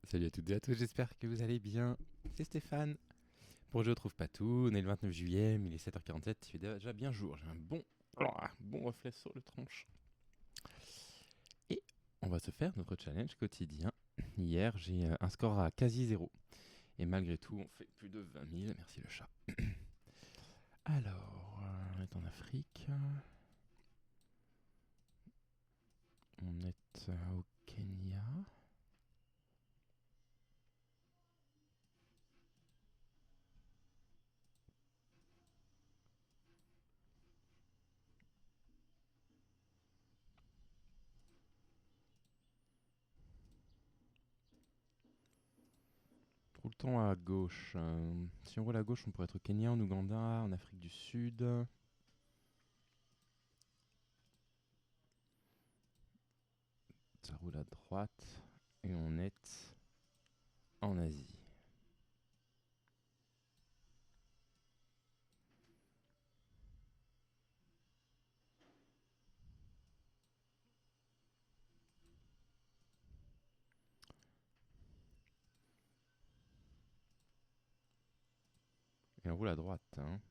Salut à toutes et à tous, j'espère que vous allez bien. C'est Stéphane. Pour Je trouve pas tout, on est le 29 juillet, il est 7h47, il fait déjà bien jour. J'ai un bon reflet sur le tronche. Et on va se faire notre challenge quotidien. Hier, j'ai un score à quasi zéro. Et malgré tout, on fait plus de 20 000. Merci le chat. Alors, on est en Afrique. On est au Kenya. Tout le temps à gauche. Si on roule à gauche, on pourrait être au Kenya, en Ouganda, en Afrique du Sud. Ça roule à droite. Et on est en Asie. Et on roule à droite. Hein.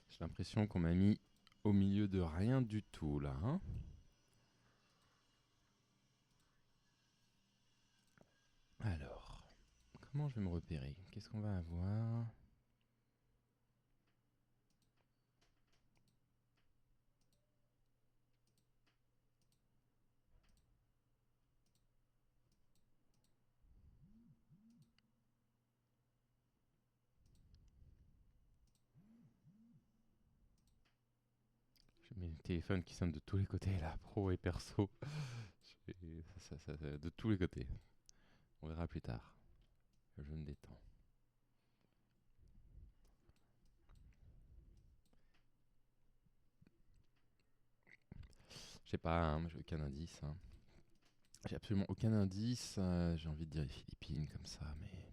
J'ai l'impression qu'on m'a mis au milieu de rien du tout là. Hein. Alors, comment je vais me repérer? Qu'est-ce qu'on va avoir? J'ai mes téléphones qui sonnent de tous les côtés là, pro et perso. De tous les côtés. On verra plus tard. Je me détends. Je sais pas, hein, j'ai aucun indice. Hein. J'ai absolument aucun indice. J'ai envie de dire les Philippines comme ça, mais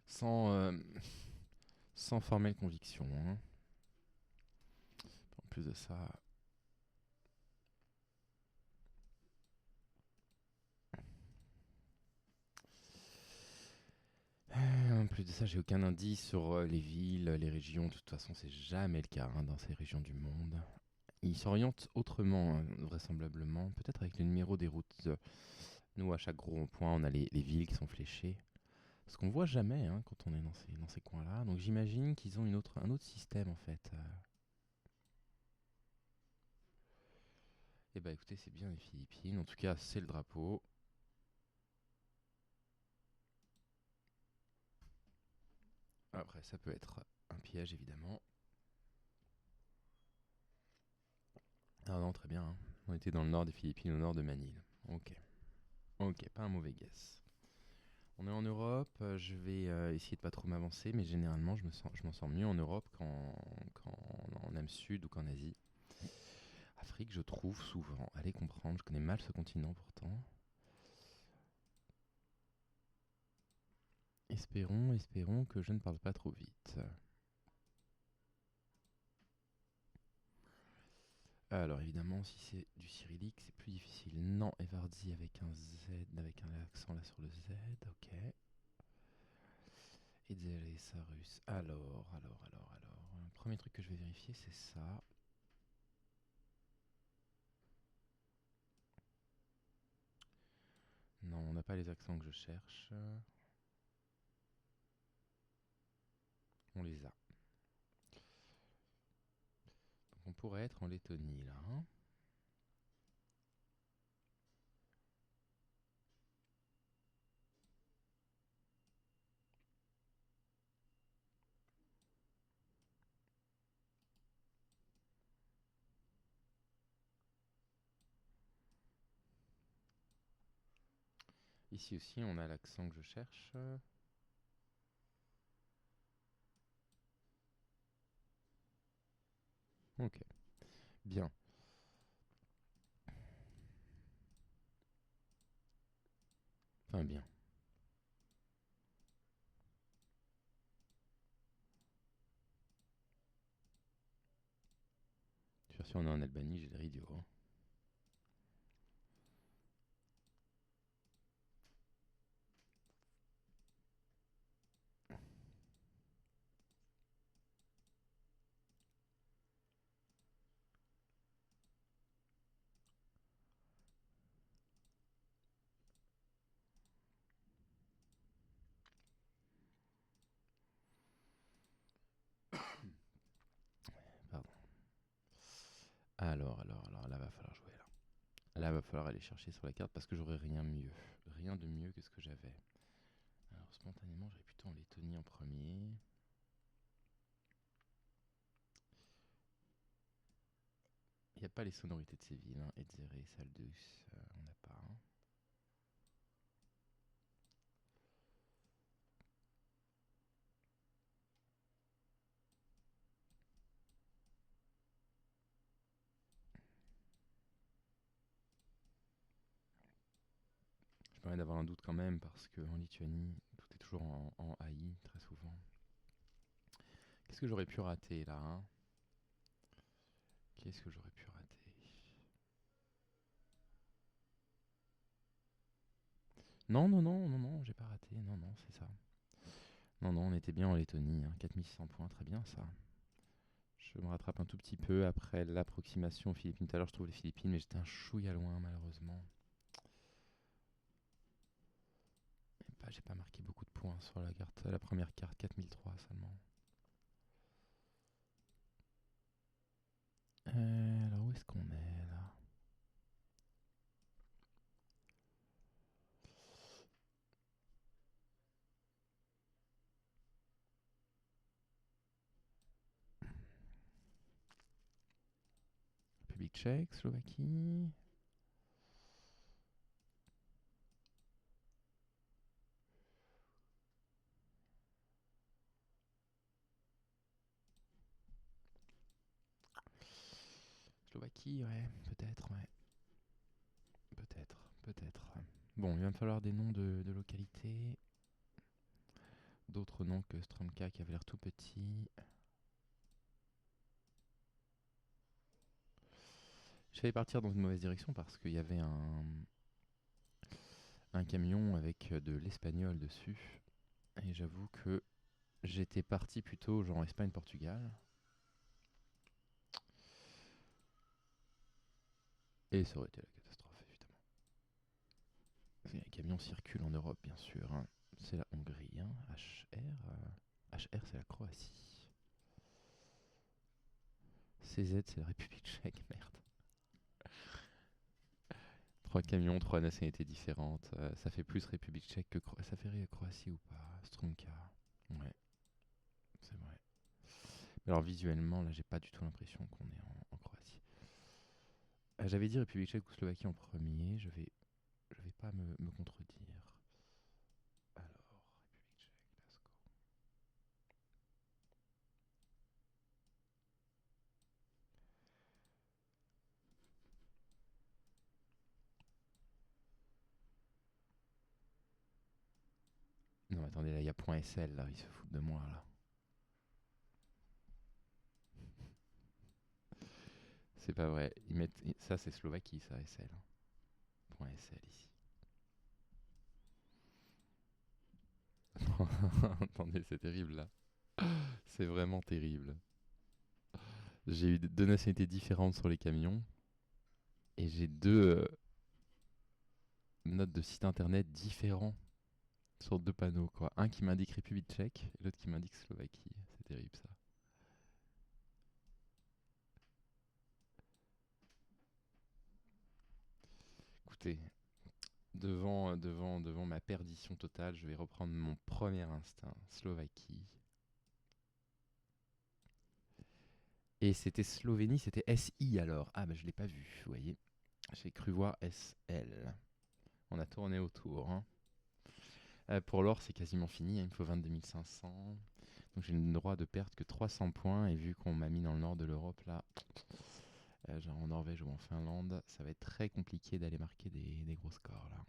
sans, sans formelle conviction. Hein. En plus de ça, en plus de ça, j'ai aucun indice sur les villes, les régions. De toute façon, c'est jamais le cas hein, dans ces régions du monde. Ils s'orientent autrement, hein, vraisemblablement. Peut-être avec les numéros des routes. Nous, à chaque gros rond-point, on a les villes qui sont fléchées. Ce qu'on voit jamais hein, quand on est dans ces coins-là. Donc j'imagine qu'ils ont un autre système en fait. Eh bah écoutez, c'est bien les Philippines. En tout cas, c'est le drapeau. Après, ça peut être un piège évidemment. Ah non, très bien. Hein. On était dans le nord des Philippines, au nord de Manille. Ok. Ok, pas un mauvais guess. On est en Europe, je vais essayer de pas trop m'avancer, mais généralement je m'en sors mieux en Europe qu'en en Ame Sud ou qu'en Asie. Afrique, je trouve souvent. Allez comprendre, je connais mal ce continent pourtant. Espérons que je ne parle pas trop vite. Alors évidemment, si c'est du cyrillique, c'est plus difficile. Non, Evardi avec un Z, avec un accent là sur le Z, ok. Et Sarus. Alors. Le premier truc que je vais vérifier, c'est ça. Non, on n'a pas les accents que je cherche. On les a. Donc on pourrait être en Lettonie là. Hein. Ici aussi, on a l'accent que je cherche. Ok, bien. Enfin bien. Bien sûr, on est en Albanie, j'ai l'air idiot, hein. Pardon. Alors, là, va falloir jouer, là. Là, va falloir aller chercher sur la carte parce que j'aurais rien mieux. Rien de mieux que ce que j'avais. Alors, spontanément, j'irais plutôt en Lettonie en premier. Il n'y a pas les sonorités de ces villes, hein. Edzere, Saldus, on n'a pas, hein. Je permets d'avoir un doute quand même parce qu'en Lituanie, tout est toujours en AI, très souvent. Qu'est-ce que j'aurais pu rater là, hein? Qu'est-ce que j'aurais pu rater? Non, non, non, non, non, j'ai pas raté. Non, non, c'est ça. Non, non, on était bien en Lettonie, hein. 4600 points, très bien ça. Je me rattrape un tout petit peu après l'approximation aux Philippines. Tout à l'heure, je trouve les Philippines, mais j'étais un chouïa loin, malheureusement. J'ai pas marqué beaucoup de points sur la carte, la première carte, 4003 seulement. Alors, où est-ce qu'on est là? République tchèque, Slovaquie. Slovaquie, ouais, peut-être, ouais. Peut-être, peut-être. Bon, il va me falloir des noms de localités. D'autres noms que Stromka qui avait l'air tout petit. Je vais partir dans une mauvaise direction parce qu'il y avait un camion avec de l'espagnol dessus. Et j'avoue que j'étais parti plutôt genre Espagne-Portugal. Et ça aurait été la catastrophe, évidemment. Les camions circulent en Europe, bien sûr, hein. C'est la Hongrie, hein. HR, c'est la Croatie. CZ, c'est la République tchèque, merde. 3 camions, 3 nationalités différentes. Ça fait plus République tchèque que ça fait Croatie ou pas? Strumka. Ouais, c'est vrai. Mais alors visuellement, là, j'ai pas du tout l'impression qu'on est en Croatie. J'avais dit République tchèque ou Slovaquie en premier. Je vais pas me contredire. Alors, République tchèque, let's go. Non, attendez, là, il y a .sl, là, ils se foutent de moi, là. C'est pas vrai. Ils mettent... Ça, c'est Slovaquie, ça, SL, hein. .sl ici. Attendez, c'est terrible, là. C'est vraiment terrible. J'ai eu 2 nationalités différentes sur les camions. Et j'ai 2 notes de site internet différents sur 2 panneaux, quoi. Un qui m'indique République tchèque et l'autre qui m'indique Slovaquie. C'est terrible, ça. Écoutez, devant ma perdition totale, je vais reprendre mon premier instinct, Slovaquie. Et c'était Slovénie, c'était SI alors. Ah, bah je l'ai pas vu, vous voyez. J'ai cru voir SL. On a tourné autour, hein. Pour l'or, c'est quasiment fini, hein. Il me faut 22 500. Donc j'ai le droit de perdre que 300 points. Et vu qu'on m'a mis dans le nord de l'Europe, là, genre en Norvège ou en Finlande, ça va être très compliqué d'aller marquer des gros scores, là.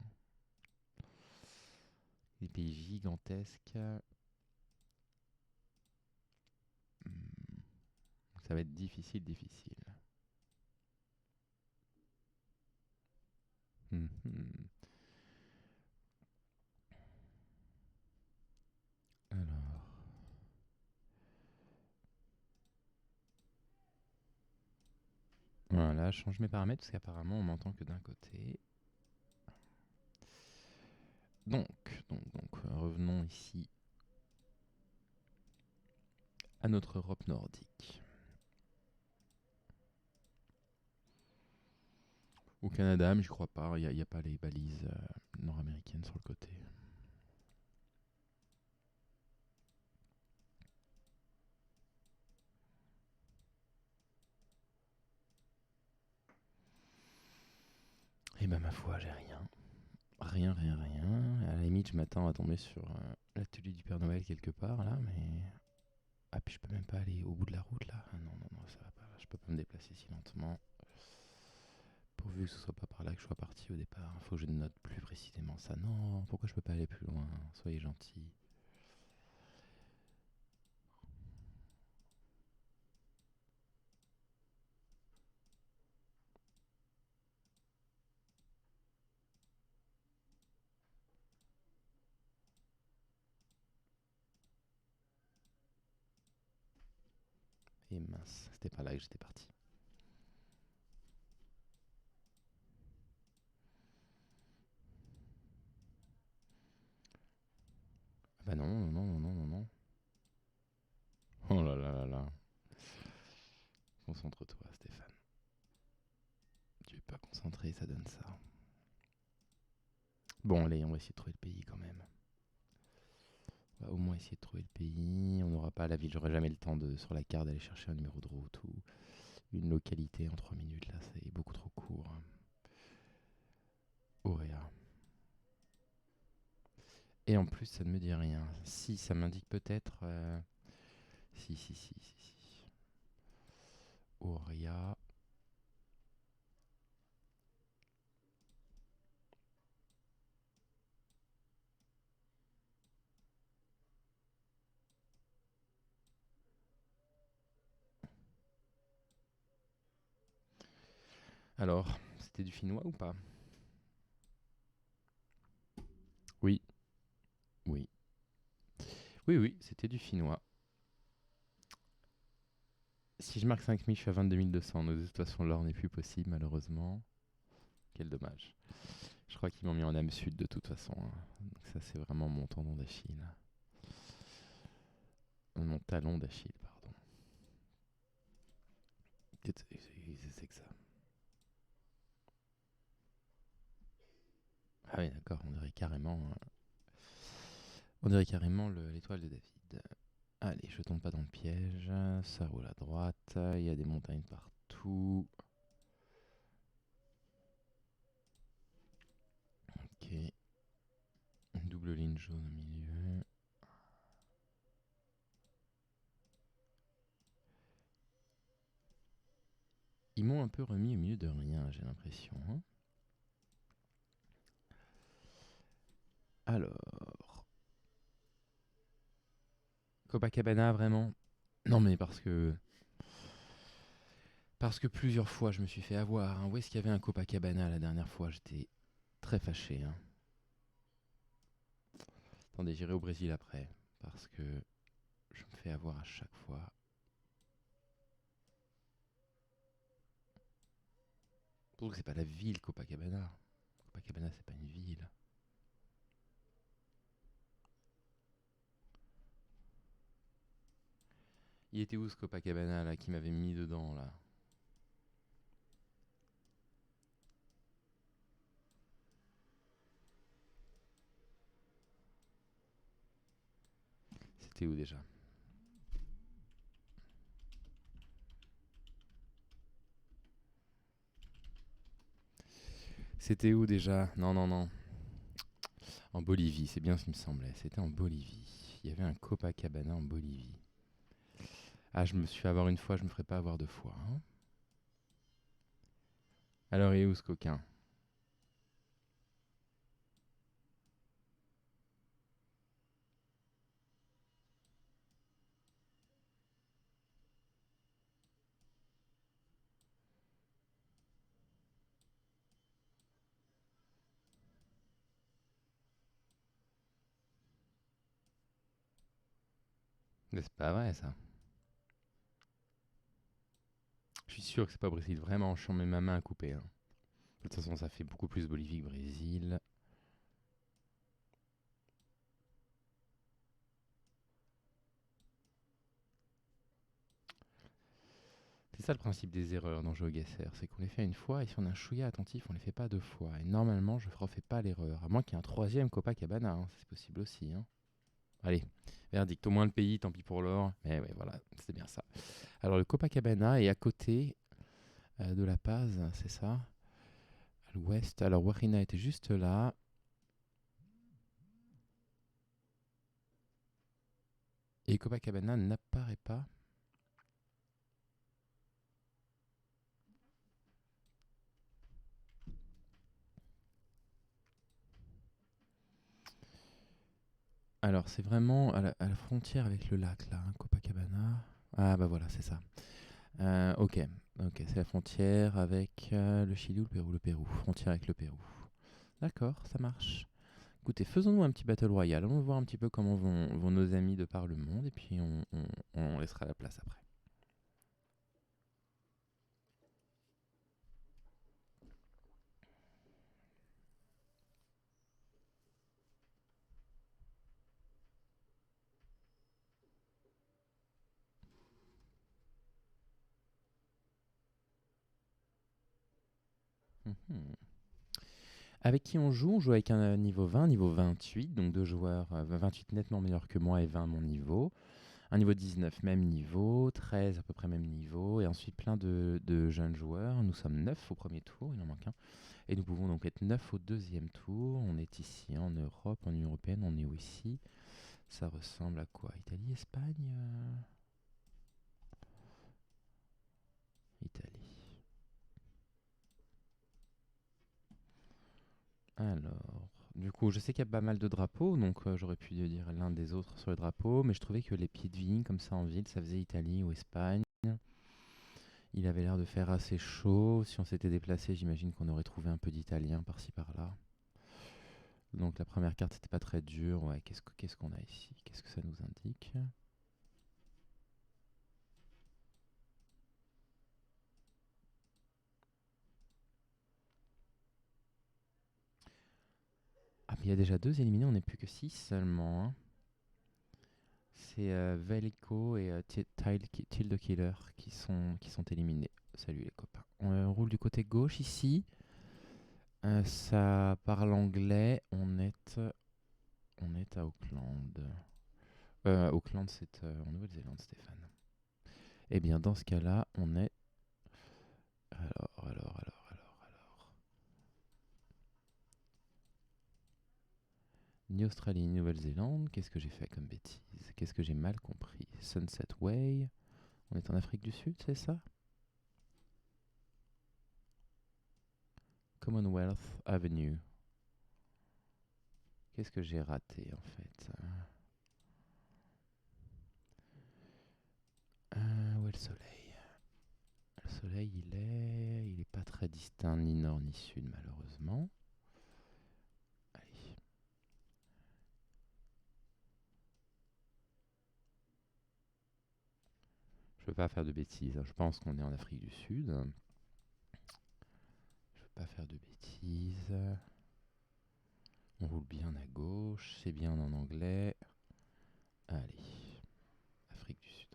Des pays gigantesques. Hmm. Ça va être difficile, difficile. Voilà, je change mes paramètres parce qu'apparemment on m'entend que d'un côté. Donc, revenons ici à notre Europe nordique. Au Canada, mais je crois pas, il n'y a, pas les balises nord-américaines sur le côté. Et ben ma foi, j'ai rien. Rien. À la limite, je m'attends à tomber sur l'atelier du Père Noël quelque part là, mais. Ah, puis je peux même pas aller au bout de la route là. Ah, non, ça va pas. Je peux pas me déplacer si lentement. Pourvu que ce soit pas par là que je sois parti au départ. Faut que je note plus précisément ça. Non, pourquoi je peux pas aller plus loin? Soyez gentils. Et mince, c'était pas là que j'étais parti. Ah bah non. Oh là là là là. Concentre-toi, Stéphane. Tu es pas concentré, ça donne ça. Bon, allez, on va essayer de trouver le pays quand même. On va au moins essayer de trouver le pays. On n'aura pas la ville. J'aurai jamais le temps de, sur la carte, d'aller chercher un numéro de route ou une localité en 3 minutes. Là, c'est beaucoup trop court. Auréa. Et en plus, ça ne me dit rien. Si, ça m'indique peut-être. Si. Auréa. Alors, c'était du finnois ou pas? Oui, oui. Oui, c'était du finnois. Si je marque 5000, je suis à 22 200. Donc de toute façon, l'or n'est plus possible, malheureusement. Quel dommage. Je crois qu'ils m'ont mis en âme sud de toute façon, hein. Donc ça, c'est vraiment mon tendon d'Achille. Mon talon d'Achille, pardon. Qu'est-ce que c'est que ça? Ah oui, d'accord, on dirait carrément l'étoile de David. Allez, je tombe pas dans le piège. Ça roule à droite. Il y a des montagnes partout. Ok. Une double ligne jaune au milieu. Ils m'ont un peu remis au milieu de rien, j'ai l'impression, hein. Alors. Copacabana, vraiment? Non, mais parce que plusieurs fois je me suis fait avoir, hein. Où est-ce qu'il y avait un Copacabana la dernière fois? J'étais très fâché, hein. Attendez, j'irai au Brésil après. Parce que je me fais avoir à chaque fois. Surtout que c'est pas la ville Copacabana. Copacabana, c'est pas une ville. Il était où ce Copacabana là qui m'avait mis dedans là? C'était où déjà? C'était où déjà? Non. En Bolivie, c'est bien ce qui me semblait. C'était en Bolivie. Il y avait un Copacabana en Bolivie. Ah, je me suis fait avoir une fois, je me ferai pas avoir deux fois, hein. Alors, et où ce coquin? Mais c'est pas vrai ça. Je suis sûr que c'est pas Brésil. Vraiment, je mets ma main à couper, hein. De toute façon, ça fait beaucoup plus Bolivie que Brésil. C'est ça le principe des erreurs dans GeoGuessr, c'est qu'on les fait une fois et si on est un chouïa attentif, on les fait pas deux fois. Et normalement, je ne refais pas l'erreur, à moins qu'il y ait un troisième Copacabana, hein, c'est possible aussi, hein. Allez, verdict, au moins le pays, tant pis pour l'or. Mais ouais, voilà, c'est bien ça. Alors le Copacabana est à côté de La Paz, c'est ça, à l'ouest. Alors Huarina était juste là. Et Copacabana n'apparaît pas. Alors c'est vraiment à la frontière avec le lac là, hein, Copacabana. Ah bah voilà, c'est ça. Ok, ok, c'est la frontière avec le Chili ou le Pérou? Le Pérou, frontière avec le Pérou. D'accord, ça marche. Écoutez, faisons-nous un petit battle royale. On va voir un petit peu comment vont nos amis de par le monde et puis on laissera la place après. Mhm. Avec qui on joue? On joue avec un niveau 20, niveau 28, donc deux joueurs, 28 nettement meilleurs que moi et 20 mon niveau. Un niveau 19, même niveau, 13 à peu près même niveau, et ensuite plein de jeunes joueurs. Nous sommes 9 au premier tour, il en manque un. Et nous pouvons donc être 9 au deuxième tour. On est ici en Europe, en Union Européenne, on est où ici? Ça ressemble à quoi? Italie, Espagne Italie. Alors, du coup, je sais qu'il y a pas mal de drapeaux, donc j'aurais pu dire l'un des autres sur le drapeau, mais je trouvais que les pieds de vigne, comme ça en ville, ça faisait Italie ou Espagne. Il avait l'air de faire assez chaud. Si on s'était déplacé, j'imagine qu'on aurait trouvé un peu d'italien par-ci par-là. Donc la première carte, c'était pas très dur. Ouais, qu'est-ce qu'on a ici? Qu'est-ce que ça nous indique? Ah, mais il y a déjà deux éliminés, on n'est plus que 6 seulement, hein. C'est Velico et Tilde Killer qui sont éliminés. Salut les copains. On roule du côté gauche ici. Ça parle anglais. On est à Auckland. Auckland, c'est en Nouvelle-Zélande, Stéphane. Eh bien, dans ce cas-là, on est. Alors. Ni Australie, ni Nouvelle-Zélande. Qu'est-ce que j'ai fait comme bêtise? Qu'est-ce que j'ai mal compris? Sunset Way. On est en Afrique du Sud, c'est ça? Commonwealth Avenue. Qu'est-ce que j'ai raté en fait? Où est le soleil? Le soleil, il est pas très distinct ni nord ni sud malheureusement. Allez. Je veux pas faire de bêtises, hein. Je pense qu'on est en Afrique du Sud. Je veux pas faire de bêtises. On roule bien à gauche, c'est bien en anglais. Allez, Afrique du Sud.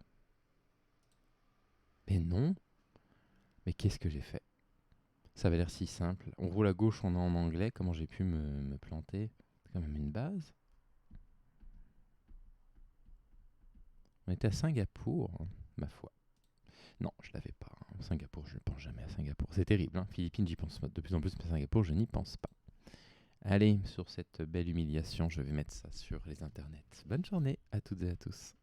Mais non. Mais qu'est-ce que j'ai fait? Ça avait l'air si simple. On roule à gauche, on est en anglais. Comment j'ai pu me planter? C'est quand même une base. On était à Singapour, hein, ma foi. Non, je l'avais pas, hein. Singapour, je ne pense jamais à Singapour. C'est terrible, hein. Philippines, j'y pense de plus en plus, mais Singapour, je n'y pense pas. Allez, sur cette belle humiliation, je vais mettre ça sur les internets. Bonne journée à toutes et à tous.